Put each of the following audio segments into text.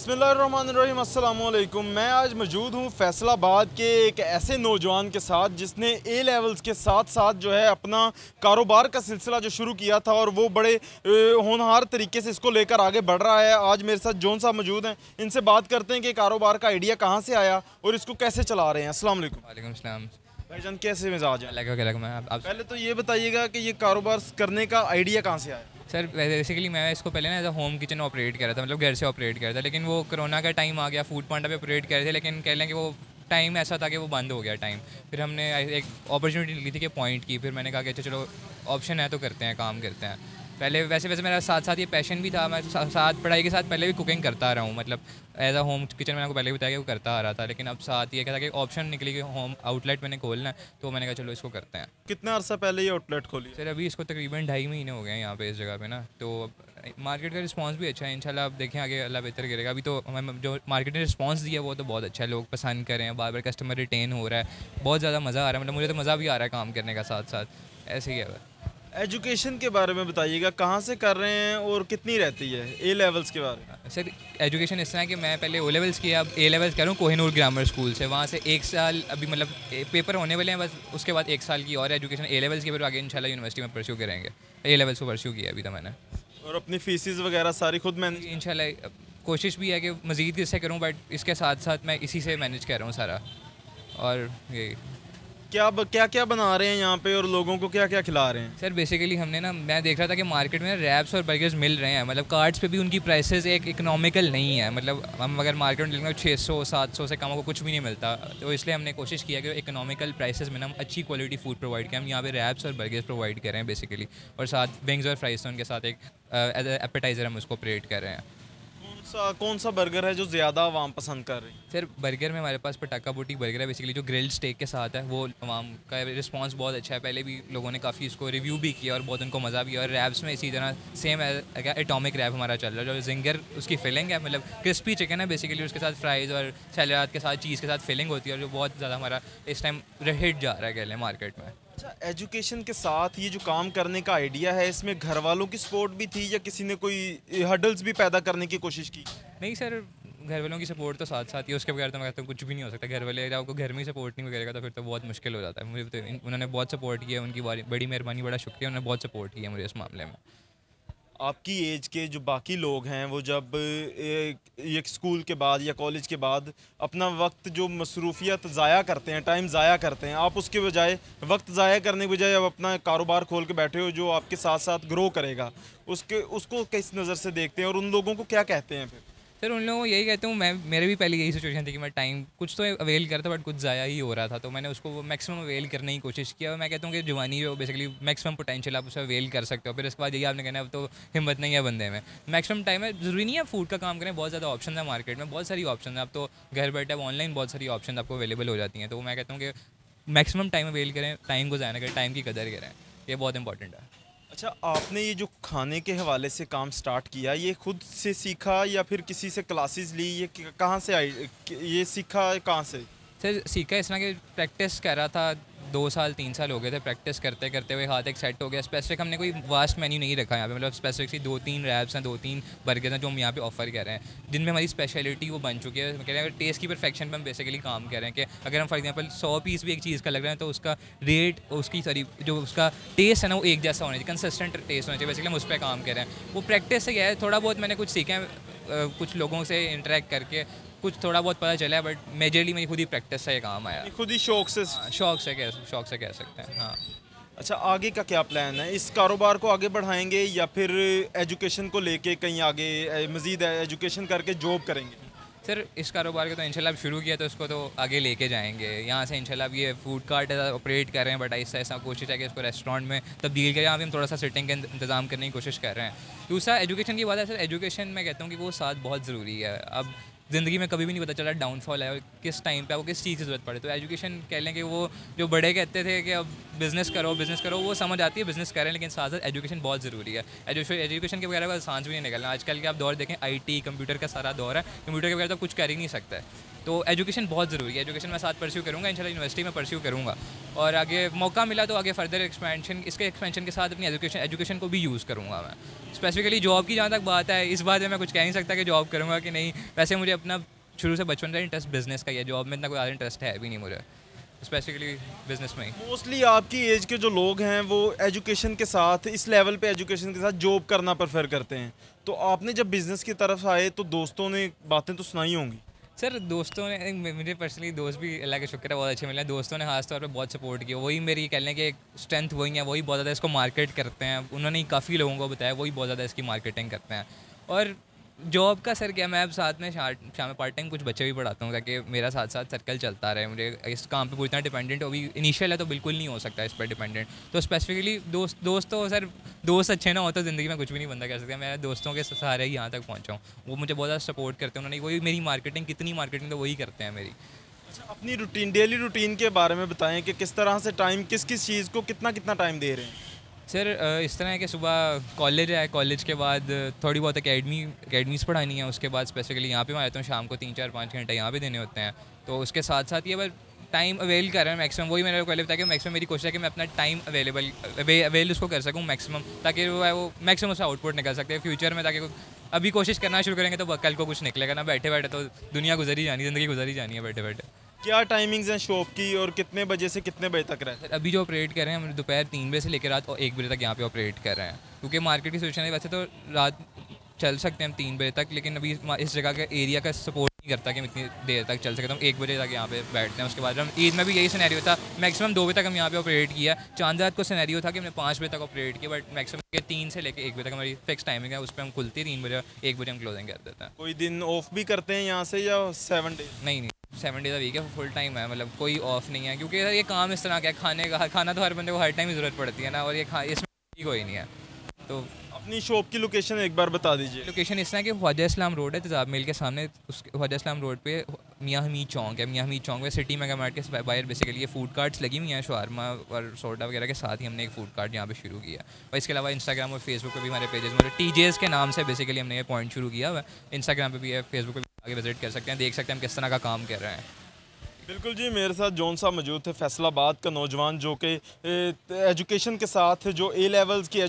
बिस्मिल्लाहिर्रहमानिर्रहीम, अस्सलामुअलैकुम। मैं आज मौजूद हूँ फैसलाबाद के एक ऐसे नौजवान के साथ जिसने ए लेवल्स के साथ साथ जो है अपना कारोबार का सिलसिला जो शुरू किया था और वो बड़े होनहार तरीके से इसको लेकर आगे बढ़ रहा है। आज मेरे साथ जॉन साहब मौजूद हैं, इनसे बात करते हैं कि कारोबार का आइडिया कहाँ से आया और इसको कैसे चला रहे हैं। अस्सलाम वालेकुम। वालेकुम सलाम। भाईजान कैसे मिजाज है? आप पहले तो ये बताइएगा कि ये कारोबार करने का आइडिया कहाँ से आया? सर बेसिकली मैं इसको पहले ना as a home kitchen operate कर रहा था, मतलब घर से ऑपरेट कर रहा था, लेकिन वो कोरोना का टाइम आ गया, फूड पांडा पे ऑपरेट कर रहे थे, लेकिन कह लें कि वो टाइम ऐसा था कि वो बंद हो गया टाइम। फिर हमने एक अपॉर्चुनिटी ली थी कि पॉइंट की, फिर मैंने कहा कि अच्छा चलो ऑप्शन है तो करते हैं, काम करते हैं। पहले वैसे मेरा साथ साथ ये पैशन भी था, मैं साथ पढ़ाई के साथ पहले भी कुकिंग करता आ रहा हूँ, मतलब एज अ होम किचन मैंने आपको पहले भी बताया कि वो करता आ रहा था, लेकिन अब साथ ये था कि ऑप्शन निकली कि होम आउटलेट मैंने खोलना है, तो मैंने कहा चलो इसको करते हैं। कितना अर्सा पहले ये आउटलेट खोली? सर अभी इसको तकरीबन 2.5 महीने हो गए हैं यहाँ पे इस जगह पे ना, तो मार्केट का रिस्पांस भी अच्छा है। इंशाल्लाह आप देखें आगे अल्लाह बेहतर करेगा। अभी तो हमें जो मार्केट ने रिस्पांस दिया वो तो बहुत अच्छा है, लोग पसंद कर रहे हैं, बार बार कस्टमर रिटेन हो रहा है, बहुत ज़्यादा मज़ा आ रहा है, मतलब मुझे तो मज़ा भी आ रहा है काम करने का साथ साथ। ऐसे ही है। एजुकेशन के बारे में बताइएगा, कहाँ से कर रहे हैं और कितनी रहती है ए लेवल्स के बारे में? सर एजुकेशन इस तरह है कि मैं पहले ओ लेवल्स किया, अब ए लेवल्स कर रहा हूँ कोहिनूर ग्रामर स्कूल से। वहाँ से 1 साल अभी मतलब पेपर होने वाले हैं बस, उसके बाद 1 साल की और एजुकेशन ए लेवल्स के, फिर आगे इंशाल्लाह यूनिवर्सिटी में परस्यू करेंगे। ए लेवल्स को परस्यू किया अभी तो मैंने। और अपनी फीसिस वगैरह सारी खुद मैनेज? इंशाल्लाह कोशिश भी है कि मज़ीद इससे करूँ, बट इसके साथ साथ मैं इसी से मैनेज कर रहा हूँ सारा। और ये क्या क्या बना रहे हैं यहाँ पे और लोगों को क्या क्या खिला रहे हैं? सर बेसिकली हमने ना, मैं देख रहा था कि मार्केट में रैप्स और बर्गर्स मिल रहे हैं, मतलब कार्ड्स पे भी उनकी प्राइसेस एक इकोनॉमिकल नहीं है, मतलब हम अगर मार्केट में लेंगे 600-700 से कम को कुछ भी नहीं मिलता, तो इसलिए हमने कोशिश किया कि इकोनॉमिकल प्राइसेस में हम अच्छी क्वालिटी फूड प्रोवाइड करें। हम यहाँ पे रैप्स और बर्गर्स प्रोवाइड कर रहे हैं बेसिकली, और साथ विंग्स और फ्राइज, तो उनके साथ एक एज एपेटाइज़र हम उसको ऑपरेट कर रहे हैं। कौन सा बर्गर है जो ज़्यादा आवाम पसंद कर रही है? सर बर्गर में हमारे पास पटाका बूटी बर्गर है बेसिकली, जो ग्रिल्ड स्टेक के साथ है, वो आवाम का रिस्पांस बहुत अच्छा है। पहले भी लोगों ने काफ़ी इसको रिव्यू भी किया और बहुत उनको मज़ा भी। और रैप्स में इसी तरह सेम एटॉमिक रैप हमारा चल रहा है, जो जिंगर उसकी फिलिंग है, मतलब क्रिस्पी चिकन है बेसिकली, उसके साथ फ्राइज़ और सैलाद के साथ चीज़ के साथ फिलिंग होती है, और जो बहुत ज़्यादा हमारा इस टाइम हिट जा रहा है कह लें मार्केट में। अच्छा, एजुकेशन के साथ ये जो काम करने का आइडिया है, इसमें घर वालों की सपोर्ट भी थी या किसी ने कोई हर्डल्स भी पैदा करने की कोशिश की? नहीं सर, घर वालों की सपोर्ट तो साथ साथ ही, उसके बगैर तो मैं कहता हूँ कुछ भी नहीं हो सकता। घर वाले आपको घर में ही सपोर्ट नहीं करेगा तो फिर तो बहुत मुश्किल हो जाता है। मुझे तो उन्होंने बहुत सपोर्ट किया, उनकी बड़ी मेहरबानी, बड़ा शुक्रिया, उन्होंने बहुत सपोर्ट किया मुझे इस मामले में। आपकी एज के जो बाकी लोग हैं वो जब एक स्कूल के बाद या कॉलेज के बाद अपना वक्त जो मसरूफियत ज़ाया करते हैं, टाइम ज़ाया करते हैं, आप उसके बजाय वक्त ज़ाया करने के बजाय अब अपना कारोबार खोल के बैठे हो जो आपके साथ साथ ग्रो करेगा, उसको किस नज़र से देखते हैं और उन लोगों को क्या कहते हैं फिर? सर उन लोगों को यही कहता हूँ, मैं मेरे भी पहले यही सिचुएशन थी कि मैं टाइम कुछ तो अवेल करता बट कुछ ज़ाया ही हो रहा था, तो मैंने उसको मैक्सिमम अवेल करने की कोशिश किया। और मैं कहता हूँ कि जवानी जो बेसिकली मैक्सिमम पोटेंशियल आप उसे अवेल कर सकते हो। फिर इसके बाद यही आपने कहना अब तो हिम्मत नहीं है बंदे में, मैक्सिमम टाइम है, ज़रूरी नहीं है फूड का काम करें, बहुत ज़्यादा ऑप्शन है मार्केट में, बहुत सारी ऑप्शन है। अब तो घर बैठे ऑनलाइन बहुत सारी ऑप्शन आपको अवेलेबल हो जाती हैं, तो मैं कहता हूँ कि मैक्सिमम टाइम अवेल करें, टाइम को ज़ाया ना करें, टाइम की कदर करें, ये बहुत इंपॉर्टेंट है। अच्छा, आपने ये जो खाने के हवाले से काम स्टार्ट किया, ये खुद से सीखा या फिर किसी से क्लासेस ली? ये कहाँ से आई, ये सीखा कहाँ से? सर सीखा इस तरह के प्रैक्टिस कर रहा था, 2 साल 3 साल हो गए थे प्रैक्टिस करते करते हुए, हाथ एक सेट हो गया। स्पेसिफिक हमने कोई वास्ट मेन्यू नहीं रखा यहाँ पे, मतलब स्पेसिफिक सी 2-3 रैप्स हैं, 2-3 बर्गर हैं जो हम यहाँ पे ऑफर कर रहे हैं, जिनमें हमारी स्पेशलिटी वो बन चुकी है। कह रहे हैं टेस्ट की परफेक्शन पे हम बेसिकली काम कर रहे हैं कि अगर हम फॉर एग्जांपल 100 पीस भी एक चीज़ का लग रहा है तो उसका रेट, उसकी सॉरी जो उसका टेस्ट है ना वो एक जैसा होना चाहिए, कंसिस्टेंट टेस्ट होना चाहिए, बेसिकली हम उस पर काम कर रहे हैं। वो प्रैक्टिस से क्या है, थोड़ा बहुत मैंने कुछ सीखा है, कुछ लोगों से इंटरेक्ट करके कुछ थोड़ा बहुत पता चला है, बट मेजरली मेरी खुद ही प्रैक्टिस से ये काम आया, खुद ही शौक से? शौक से कह सकते हैं, हाँ। अच्छा, आगे का क्या प्लान है? इस कारोबार को आगे बढ़ाएंगे या फिर एजुकेशन को लेके कहीं आगे मज़ीद एजुकेशन करके जॉब करेंगे? सर इस कारोबार को तो इंशाल्लाह अब शुरू किया तो इसको तो आगे लेके जाएंगे। यहाँ से इंशाल्लाह अब ये फूड कार्ट ऑपरेट कर रहे हैं, बट ऐसा कोशिश है कि इसको रेस्टोरेंट में तब्दील करें। यहाँ भी हम थोड़ा सा सिटिंग का इंतज़ाम करने की कोशिश कर रहे हैं। दूसरा एजुकेशन की बात है, सर एजुकेशन मैं कहता हूँ कि वो साथ बहुत ज़रूरी है। अब ज़िंदगी में कभी भी नहीं पता चला डाउनफॉल है और किस टाइम पे आपको किस चीज़ की ज़रूरत पड़े, तो एजुकेशन कह लें कि वो जो बड़े कहते थे कि अब बिज़नेस करो वो समझ आती है, बिज़नेस करें, लेकिन साथ साथ एजुकेशन बहुत ज़रूरी है। एजुकेशन के बगैर सांस भी नहीं निकलना। आजकल के आप दौर देखें, IT कंप्यूटर का सारा दौर है, कंप्यूटर के बगैर तो कुछ कर ही नहीं सकता है। तो एजुकेशन बहुत ज़रूरी है। एजुकेशन मैं साथ परस्यू करूँगा, इंशाल्लाह यूनिवर्सिटी में परस्यू करूँगा, और आगे मौका मिला तो आगे फर्दर एक्सपेंशन, इसके एक्सपेंशन के साथ अपनी एजुकेशन को भी यूज़ करूँगा मैं। स्पेसिफिकली जॉब की जहाँ तक बात है, इस बात में मैं कुछ कह नहीं सकता कि जॉब करूँगा कि नहीं। वैसे मुझे अपना शुरू से बचपन का इंटरेस्ट बिज़नेस का ही है, जॉब में इतना कोई ज़्यादा इंटरेस्ट है भी नहीं मुझे, स्पेसिफिकली बिज़नेस में ही। मोस्टली आपकी एज के जो लोग हैं वो एजुकेशन के साथ, इस लेवल पे एजुकेशन के साथ जॉब करना प्रेफर करते हैं। तो आपने जब बिज़नेस की तरफ आए तो दोस्तों ने बातें तो सुनाई होंगी। सर दोस्तों ने, मुझे पर्सनली दोस्त भी अल्लाह का शुक्र है बहुत अच्छे मिले हैं। दोस्तों ने खास तौर पे बहुत सपोर्ट किया। वही मेरी कह लें कि स्ट्रेंथ वही है, वही बहुत ज़्यादा इसको मार्केट करते हैं। उन्होंने ही काफ़ी लोगों को बताया, वही बहुत ज़्यादा इसकी मार्केटिंग करते हैं। और जॉब का सर क्या, मैं अब साथ में शाम में पार्ट टाइम कुछ बच्चे भी पढ़ाता हूँ, ताकि मेरा साथ साथ सर्कल चलता रहे। मुझे इस काम पे पूरी तरह डिपेंडेंट अभी इनिशियल है तो बिल्कुल नहीं हो सकता इस पर डिपेंडेंट। तो स्पेसिफिकली दोस्त तो सर, दोस्त अच्छे ना हो तो ज़िंदगी में कुछ भी नहीं बंदा कर सकता। मैं दोस्तों के सहारे ही यहाँ तक पहुँचा हूँ। वो मुझे बहुत ज़्यादा सपोर्ट करते हैं। उन्होंने वही मेरी मार्केटिंग, कितनी मार्केटिंग तो वही करते हैं मेरी। अच्छा, अपनी रूटीन, डेली रूटीन के बारे में बताएं कि किस तरह से टाइम, किस किस चीज़ को कितना कितना टाइम दे रहे हैं। सर इस तरह है कि सुबह कॉलेज है, कॉलेज के बाद थोड़ी बहुत एकेडमीज़ पढ़ानी है। उसके बाद स्पेसिफिकली यहाँ पे मैं आता हूँ, शाम को 3-4-5 घंटे यहाँ पे देने होते हैं। तो उसके साथ साथ ये बस टाइम अवेल कर रहे हैं मैक्सिमम। वही मैंने पहले बताया कि मैक्सिमम मेरी कोशिश है कि मैं अपना टाइम अवेल उसको कर सकूँ मैक्सिमम, ताकि वो मैक्सिमम उसका आउटपुट निकल सकते हैं फ्यूचर में। ताकि अभी कोशिश करना शुरू करेंगे तो कल को कुछ निकलेगा ना। बैठे बैठे तो दुनिया गुजर ही जानी, ज़िंदगी गुजर ही जानी है बैठे बैठे। क्या टाइमिंग्स हैं शॉप की और कितने बजे से कितने बजे तक रहते हैं? अभी जो ऑपरेट कर रहे हैं, हम दोपहर 3 बजे से लेकर रात 1 बजे तक यहाँ पे ऑपरेट कर रहे हैं, क्योंकि मार्केट की सिचुएशन है। वैसे तो रात चल सकते हैं हम 3 बजे तक, लेकिन अभी इस जगह का एरिया का सपोर्ट नहीं करता कि हम इतनी देर तक चल सकते। हम 1 बजे तक यहाँ पे बैठते हैं। उसके बाद हम ईद में भी यही सिनेरियो था, मैक्सिमम 2 बजे तक हम यहाँ पे ऑपरेट किया। चांद रात को सिनेरियो था कि हमने 5 बजे तक ऑपरेट किया, बट मैक्सिमम 3 से लेकर 1 बजे तक हमारी फिक्स टाइमिंग है। उस पर हम खुलती है 3 बजे, 1 बजे हम क्लोजिंग कर देते हैं। कोई दिन ऑफ भी करते हैं यहाँ से या 7 डेज? नहीं, 7 डेज़ अ वीक है, फुल टाइम है, मतलब कोई ऑफ नहीं है। क्योंकि ये काम इस तरह का है, खाना तो हर बंदे को हर टाइम ज़रूरत पड़ती है ना, और ये इसमें कोई नहीं है। तो अपनी शॉप की लोकेशन एक बार बता दीजिए। लोकेशन इस तरह है कि ख्वाजा इस्लाम रोड है, तेजाब मिल के सामने। उस ख्वाजा इस्लाम रोड पे मियाँ हमीद चौक है। मियाँ हमीद चौक में सिटी मेगा मार्ट के बाहर बेसिकली ये फूड कार्ट्स लगी हुई हैं, शवारमा और सोडा वगैरह के साथ ही हमने एक फूड कार्ट यहाँ पे शुरू किया। और इसके अलावा इंस्टाग्राम और फेसबुक पे भी हमारे पेजेस, मतलब TJs के नाम से बेसिकली हमने ये पॉइंट शुरू किया हुआ है। इंस्टाग्राम पे भी है, फेसबुक पे भी आगे विजिट कर सकते हैं, देख सकते हैं हम किस तरह का काम कर रहे हैं। बिल्कुल जी, मेरे साथ जॉन साहब मौजूद थे, फैसलाबाद का नौजवान जो कि एजुकेशन के साथ जो ए लेवल्स की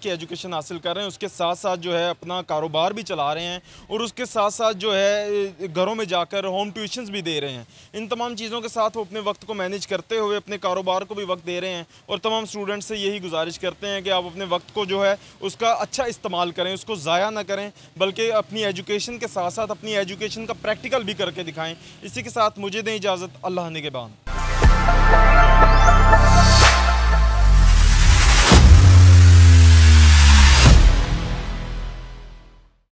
एजुकेशन हासिल कर रहे हैं, उसके साथ साथ जो है अपना कारोबार भी चला रहे हैं, और उसके साथ साथ जो है घरों में जाकर होम ट्यूशन्स भी दे रहे हैं। इन तमाम चीज़ों के साथ वो अपने वक्त को मैनेज करते हुए अपने कारोबार को भी वक्त दे रहे हैं। और तमाम स्टूडेंट्स से यही गुजारिश करते हैं कि आप अपने वक्त को जो है उसका अच्छा इस्तेमाल करें, उसको ज़ाया ना करें, बल्कि अपनी एजुकेशन के साथ साथ अपनी एजुकेशन का प्रैक्टिकल भी करके दिखाएँ। इसी के साथ मुझे दें इजाज़त। अल्लाह निगहबान।